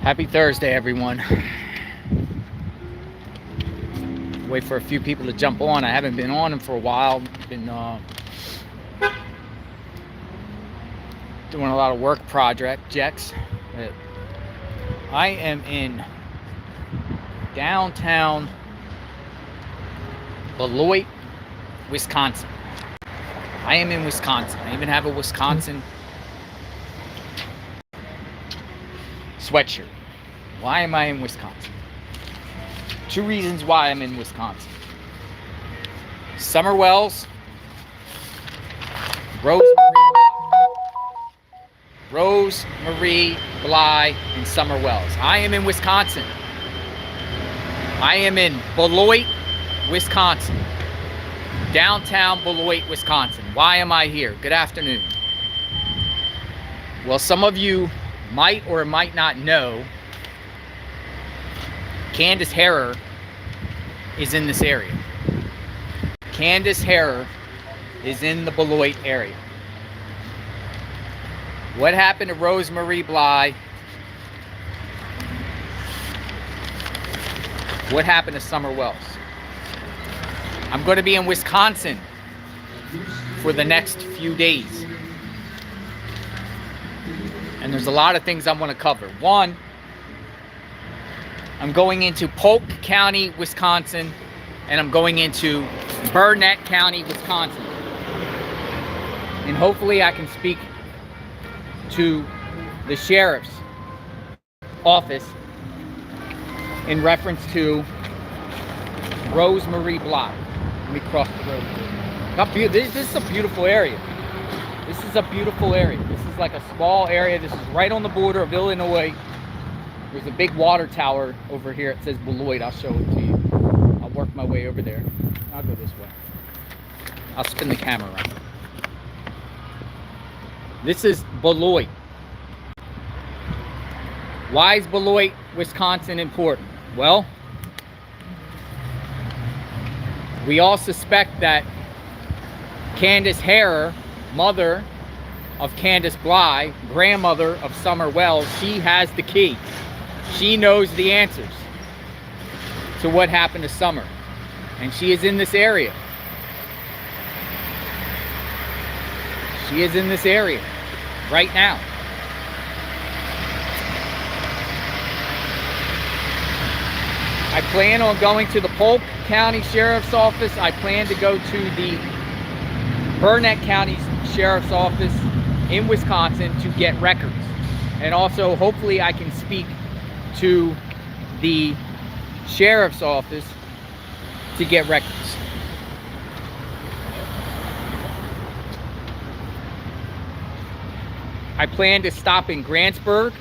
Happy Thursday, everyone. Wait for a few people to jump on. I haven't been on them for a while. Been doing a lot of work projects. I am in downtown Beloit, Wisconsin. I am in Wisconsin. I even have a Wisconsin sweatshirt. Why am I in Wisconsin? Two reasons why I'm in Wisconsin. Summer Wells, Rose-Marie Bly, and Summer Wells. I am in Wisconsin. I am in Beloit, Wisconsin. Downtown Beloit, Wisconsin. Why am I here? Good afternoon. Well, some of you might or might not know Candace Harrer is in this area. Candace Harrer is in the Beloit area. What happened to Rose-Marie Bly? What happened to Summer Wells? I'm going to be in Wisconsin for the next few days. And there's a lot of things I want to cover. One, I'm going into Polk County, Wisconsin, and I'm going into Burnett County, Wisconsin. And hopefully I can speak to the sheriff's office in reference to Rose-Marie Bly. Let me cross the road. This is a beautiful area. This is a beautiful area. This is like a small area. This is right on the border of Illinois. There's a big water tower over here. It says Beloit. I'll show it to you. I'll work my way over there. I'll go this way. I'll spin the camera around. This is Beloit. Why is Beloit, Wisconsin important? Well, we all suspect that Candace Harrer, mother of Candace Bly, grandmother of Summer Wells, she has the key. She knows the answers to what happened to Summer. And she is in this area. She is in this area right now. I plan on going to the Polk County Sheriff's Office. I plan to go to the Burnett County Sheriff's Office in Wisconsin to get records. And also, hopefully, I can speak to the Sheriff's Office to get records. I plan to stop in Grantsburg,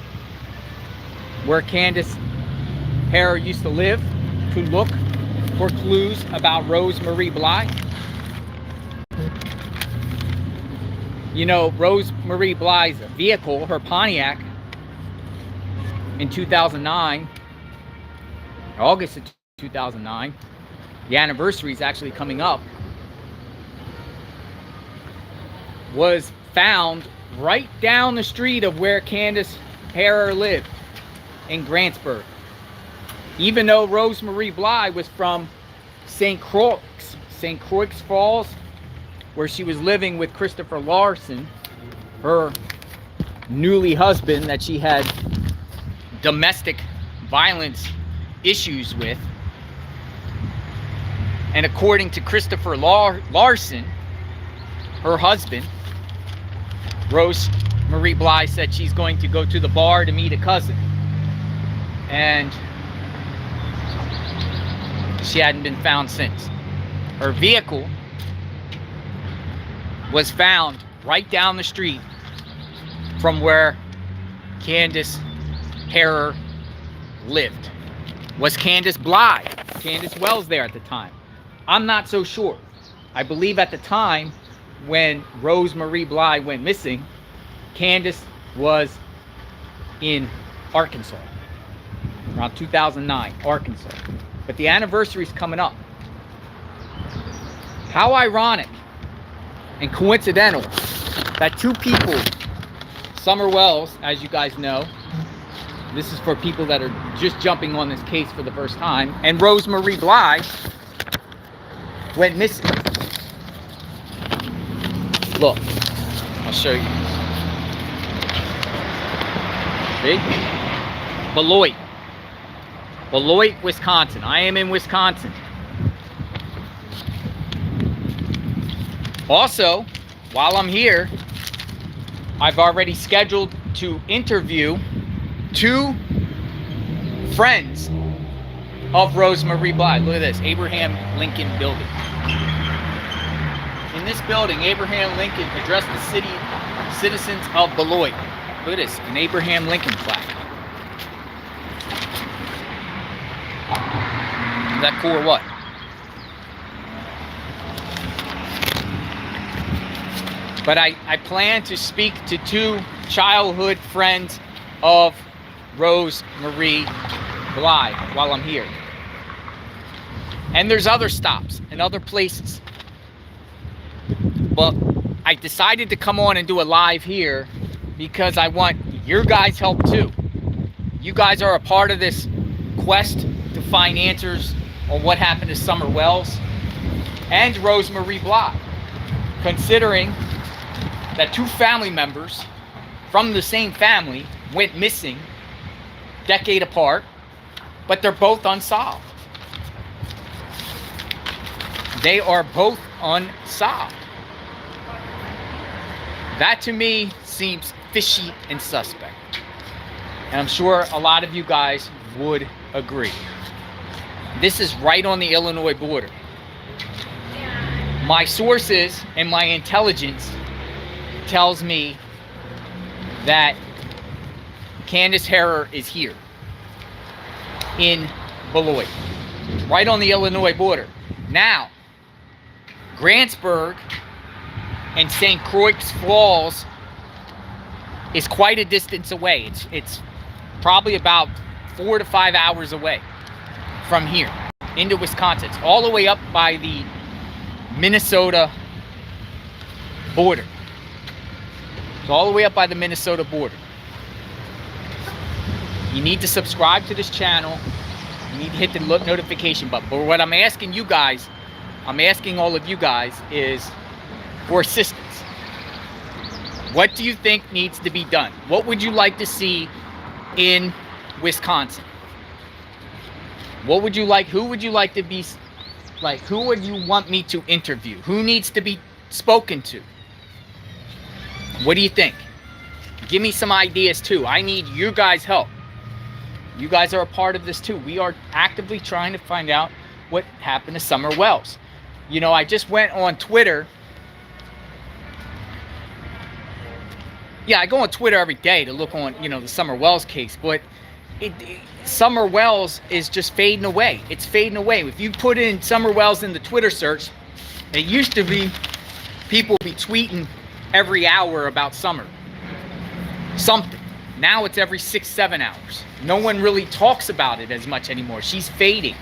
where Candace Harrer used to live, to look for clues about Rose-Marie Bly. You know, Rose-Marie Bly's vehicle, her Pontiac, in 2009, August of 2009, the anniversary is actually coming up, was found right down the street of where Candace Harrer lived, in Grantsburg. Even though Rose-Marie Bly was from St. Croix Falls, where she was living with Christopher Larson, her newly husband that she had domestic violence issues with. And according to Christopher Larson, her husband, Rose-Marie Bly said she's going to go to the bar to meet a cousin. And she hadn't been found since. Her vehicle was found right down the street from where Candace Harrer lived. Was Candace Wells there at the time? I'm not so sure. I believe at the time when Rose-Marie Bly went missing, Candace was in Arkansas, around 2009, Arkansas. But the anniversary is coming up. How ironic and coincidental that two people, Summer Wells, as you guys know, This is for people that are just jumping on this case for the first time. And Rose Marie Bly went missing. Look, I'll show you. See? Beloit, Wisconsin. I am in Wisconsin. Also, while I'm here, I've already scheduled to interview 2 friends of Rose Marie Bly. Look at this, Abraham Lincoln building. In this building, Abraham Lincoln addressed the citizens of Beloit. Look at this, an Abraham Lincoln plaque. Is that cool or what? But I plan to speak to 2 childhood friends of Rose Marie Bly while I'm here. And there's other stops and other places. But I decided to come on and do a live here because I want your guys' help too. You guys are a part of this quest to find answers on what happened to Summer Wells and Rose Marie Bly, considering that 2 family members from the same family went missing a decade apart, but they're both unsolved. They are both unsolved. That to me seems fishy and suspect. And I'm sure a lot of you guys would agree. This is right on the Illinois border. My sources and my intelligence tells me that Candace Harrer is here in Beloit, right on the Illinois border. Now, Grantsburg and St. Croix Falls is quite a distance away. It's probably about 4 to 5 hours away from here into Wisconsin. It's all the way up by the Minnesota border. It's all the way up by the Minnesota border. You need to subscribe to this channel. You need to hit the notification button. But what I'm asking you guys, I'm asking all of you guys, is for assistance. What do you think needs to be done? What would you like to see in Wisconsin? What would you like? Who would you like to be, like, who would you want me to interview? Who needs to be spoken to? What do you think? Give me some ideas too. I need you guys' help. You guys are a part of this too. We are actively trying to find out what happened to Summer Wells. You know, I just went on Twitter. Yeah, I go on Twitter every day to look on, you know, the Summer Wells case, but Summer Wells is just fading away. It's fading away. If you put in Summer Wells in the Twitter search, it used to be people be tweeting every hour about Summer. Something. Now it's every 6-7 hours. No one really talks about it as much anymore. She's fading.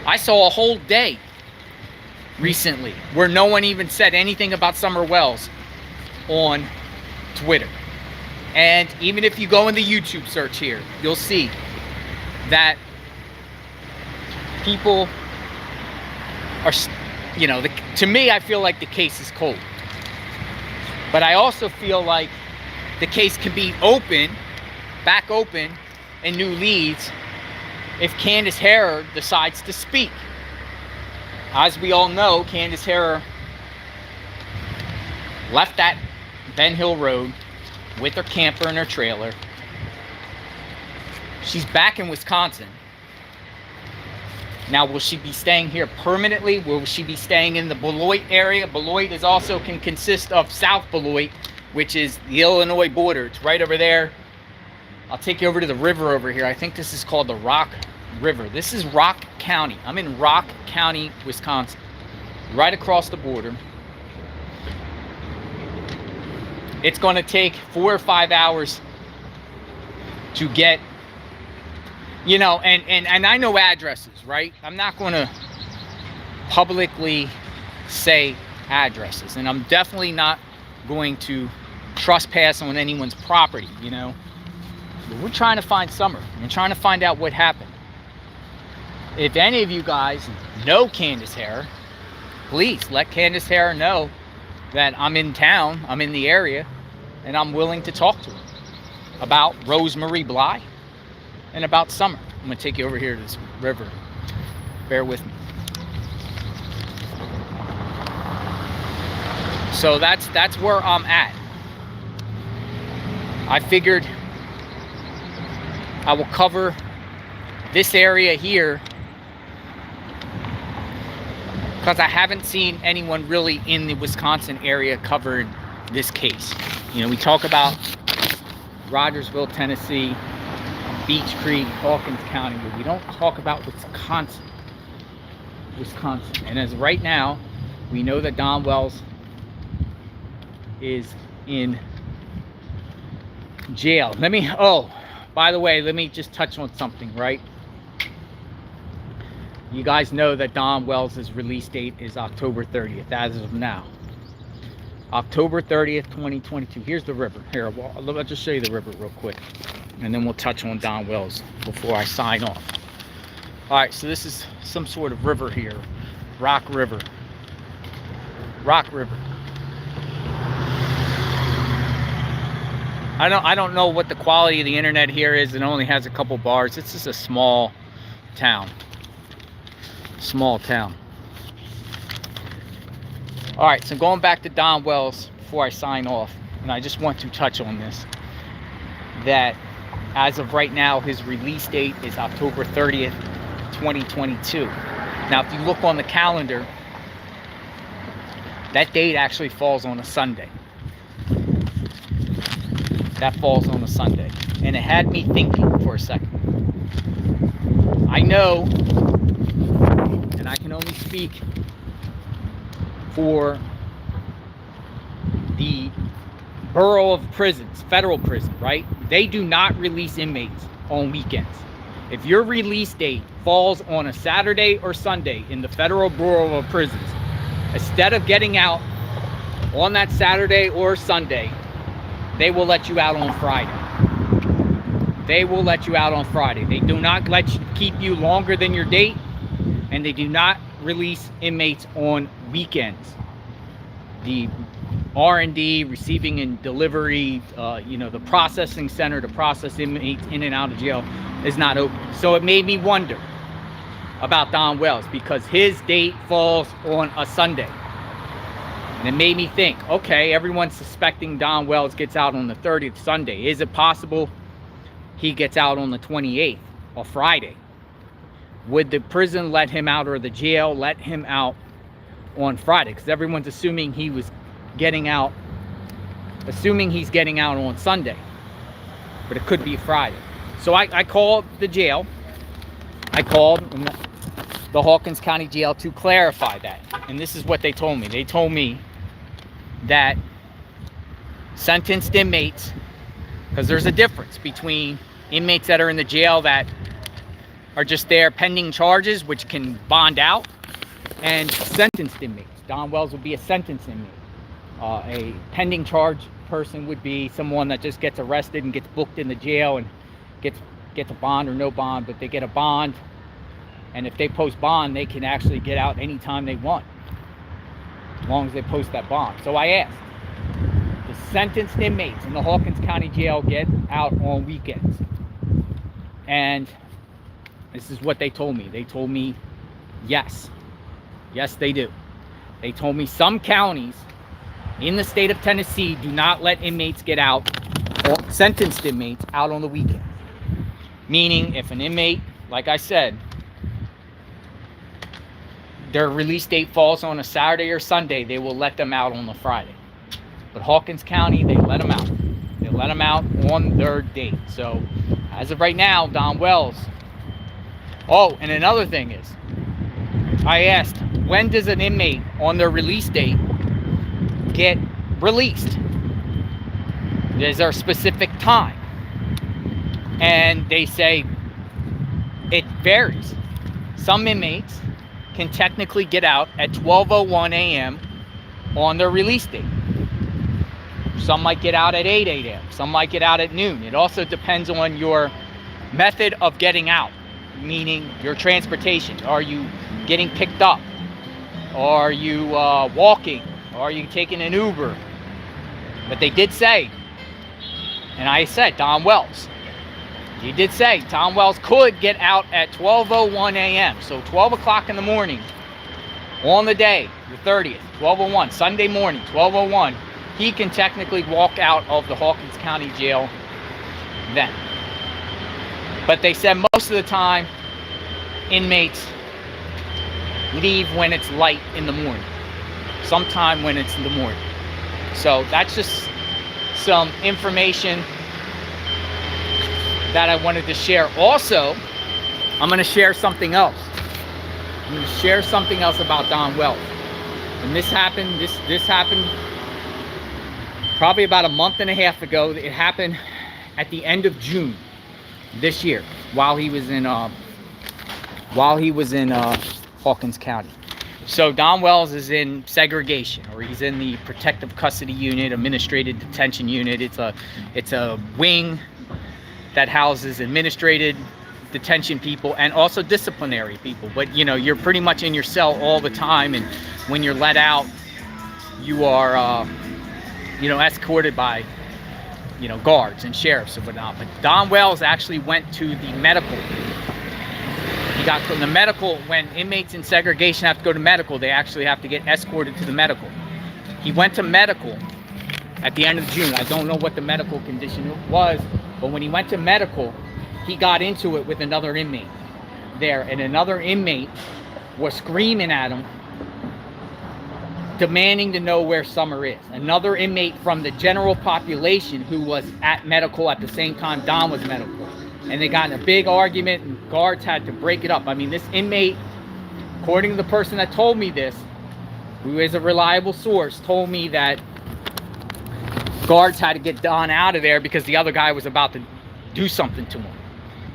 I saw a whole day recently where no one even said anything about Summer Wells on Twitter. And even if you go in the YouTube search here, you'll see that people are, you know, to me, I feel like the case is cold. But I also feel like the case can be open, back open, and new leads if Candace Harrer decides to speak. As we all know, Candace Harrer left that Ben Hill Road with her camper and her trailer. She's back in Wisconsin. Now, will she be staying here permanently? Will she be staying in the Beloit area? Beloit is also can consist of South Beloit, which is the Illinois border. It's right over there. I'll take you over to the river over here. I think this is called the Rock River. This is Rock County. I'm in Rock County, Wisconsin, right across the border. It's going to take 4 or 5 hours to get, you know, and I know addresses, right? I'm not going to publicly say addresses, and I'm definitely not going to trespass on anyone's property, you know. But we're trying to find Summer. We're trying to find out what happened. If any of you guys know Candace Hare, please let Candace Hare know that I'm in town, I'm in the area, and I'm willing to talk to her about Rosemarie Bly and about Summer. I'm going to take you over here to this river. Bear with me. So that's where I'm at. I figured I will cover this area here because I haven't seen anyone really in the Wisconsin area covered this case. You know, we talk about Rogersville, Tennessee, Beech Creek, Hawkins County, but we don't talk about Wisconsin. And as of right now, we know that Dawn Wells is in jail. By the way, let me just touch on something, right? You guys know that Dawn Wells' release date is October 30th, as of now. October 30th, 2022. Here's the river. Here, I'll just show you the river real quick. And then we'll touch on Dawn Wells before I sign off. Alright, so this is some sort of river here. Rock River. Rock River. I don't know what the quality of the internet here is. It only has a couple bars. It's just a small town. Small town. Alright, so going back to Dawn Wells before I sign off, and I just want to touch on this, that as of right now, his release date is October 30th, 2022. Now, if you look on the calendar, that date actually falls on a Sunday. That falls on a Sunday. And it had me thinking for a second. I know, and I can only speak for the Bureau of Prisons, federal prison, right? They do not release inmates on weekends. If your release date falls on a Saturday or Sunday in the Federal Bureau of Prisons, instead of getting out on that Saturday or Sunday, they will let you out on Friday. They will let you out on Friday. They do not let you keep you longer than your date, and they do not release inmates on weekends. The R&D, receiving and delivery, the processing center to process inmates in and out of jail is not open. So it made me wonder about Dawn Wells because his date falls on a Sunday. And it made me think, okay, everyone's suspecting Dawn Wells gets out on the 30th Sunday. Is it possible he gets out on the 28th or Friday? Would the prison let him out or the jail let him out on Friday? Because everyone's assuming he was getting out, assuming he's getting out on Sunday. But it could be Friday. So I called the jail. I called the Hawkins County Jail to clarify that. And this is what they told me. They told me that sentenced inmates, because there's a difference between inmates that are in the jail that are just there pending charges, which can bond out, and sentenced inmates. Dawn Wells would be a sentenced inmate. A pending charge person would be someone that just gets arrested and gets booked in the jail and gets a bond or no bond, but they get a bond, and if they post bond, they can actually get out anytime they want, as long as they post that bond. So I asked, the sentenced inmates in the Hawkins County Jail get out on weekends? And this is what they told me. They told me yes. Yes, they do. They told me some counties in the state of Tennessee do not let inmates get out, or sentenced inmates, out on the weekend. Meaning, if an inmate, like I said, their release date falls on a Saturday or Sunday, they will let them out on the Friday. But Hawkins County, they let them out. They let them out on their date. So, as of right now, Dawn Wells. Oh, and another thing is, I asked, when does an inmate on their release date get released? Is there a specific time? And they say it varies. Some inmates can technically get out at 12:01 a.m. on their release date. Some might get out at 8 a.m. Some might get out at noon. It also depends on your method of getting out, meaning your transportation. Are you getting picked up? Are you walking? Are you taking an Uber? But they did say, and I said, Don Wells, he did say Don Wells could get out at 12:01 a.m. So 12 o'clock in the morning on the day, the 30th, 12:01, Sunday morning, 12:01, he can technically walk out of the Hawkins County Jail then. But they said most of the time, inmates leave when it's light in the morning, sometime when it's in the morning. So that's just some information that I wanted to share. Also, I'm going to share something else. I'm going to share something else about Don Wells. And this happened, this happened probably about a month and a half ago. It happened at the end of June this year while he was in Hawkins County. So Don Wells is in segregation, or he's in the protective custody unit, administrative detention unit. It's a wing that houses administrative detention people and also disciplinary people. But you know, you're pretty much in your cell all the time, and when you're let out, you are escorted by guards and sheriffs and whatnot. But Don Wells actually went to the medical. He got from the medical. When inmates in segregation have to go to medical, they actually have to get escorted to the medical. He went to medical at the end of June. I don't know what the medical condition was, but when he went to medical, he got into it with another inmate there, and another inmate was screaming at him, demanding to know where Summer is. Another inmate from the general population who was at medical at the same time Don was medical. And they got in a big argument, and guards had to break it up. I mean, this inmate, according to the person that told me this, who is a reliable source, told me that guards had to get Don out of there because the other guy was about to do something to him.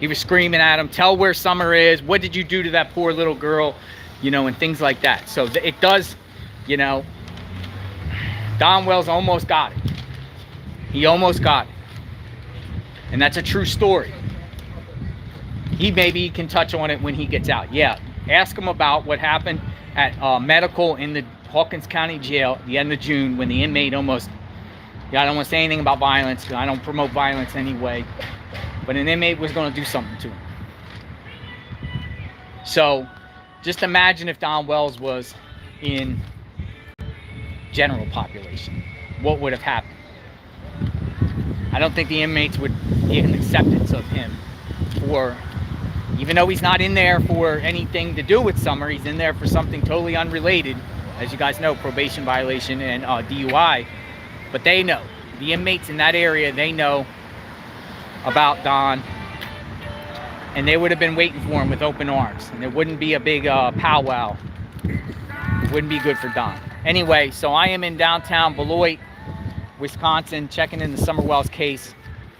He was screaming at him, tell where Summer is, what did you do to that poor little girl, and things like that. So it does, Don Wells almost got it. He almost got it. And that's a true story. Maybe he can touch on it when he gets out. Yeah, ask him about what happened at medical in the Hawkins County Jail at the end of June when the inmate almost, I don't want to say anything about violence because I don't promote violence anyway, but an inmate was going to do something to him. So just imagine if Don Wells was in general population, what would have happened? I don't think the inmates would get an acceptance of him for, even though he's not in there for anything to do with Summer, he's in there for something totally unrelated, as you guys know, probation violation and DUI. But they know, the inmates in that area, they know about Don, and they would have been waiting for him with open arms, and there wouldn't be a big powwow. It wouldn't be good for Don. Anyway, so I am in downtown Beloit, Wisconsin, checking in the Summer Wells case.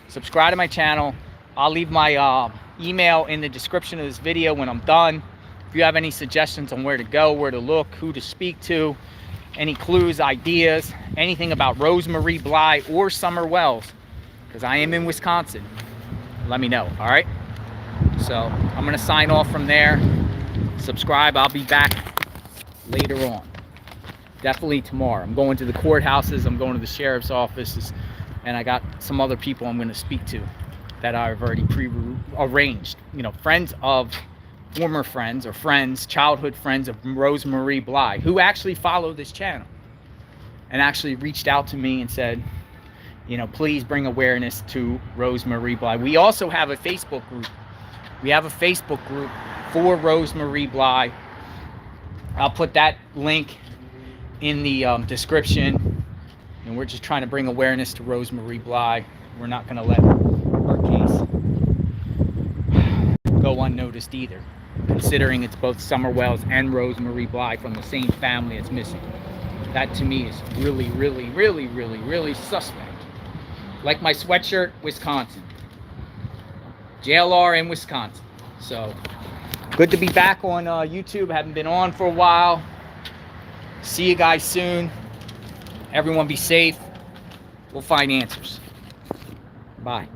Subscribe to my channel. I'll leave my email in the description of this video when I'm done. If you have any suggestions on where to go, where to look, who to speak to, any clues, ideas, anything about Rose Marie Bly or Summer Wells, because I am in Wisconsin, let me know, all right? So I'm going to sign off from there. Subscribe. I'll be back later on. Definitely tomorrow. I'm going to the courthouses, I'm going to the sheriff's offices, and I got some other people I'm going to speak to that I've already pre-arranged. Friends of former friends or friends, childhood friends of Rose Marie Bly, who actually follow this channel and actually reached out to me and said, please bring awareness to Rose Marie Bly. We also have a Facebook group. We have a Facebook group for Rose Marie Bly. I'll put that link in the description, and we're just trying to bring awareness to Rose Marie Bly. We're not going to let her case go unnoticed either, considering it's both Summer Wells and Rose Marie Bly from the same family that's missing. That to me is really, really, really, really, really suspect. Like my sweatshirt, Wisconsin. JLR in Wisconsin. So good to be back on YouTube. Haven't been on for a while. See you guys soon. Everyone be safe. We'll find answers. Bye.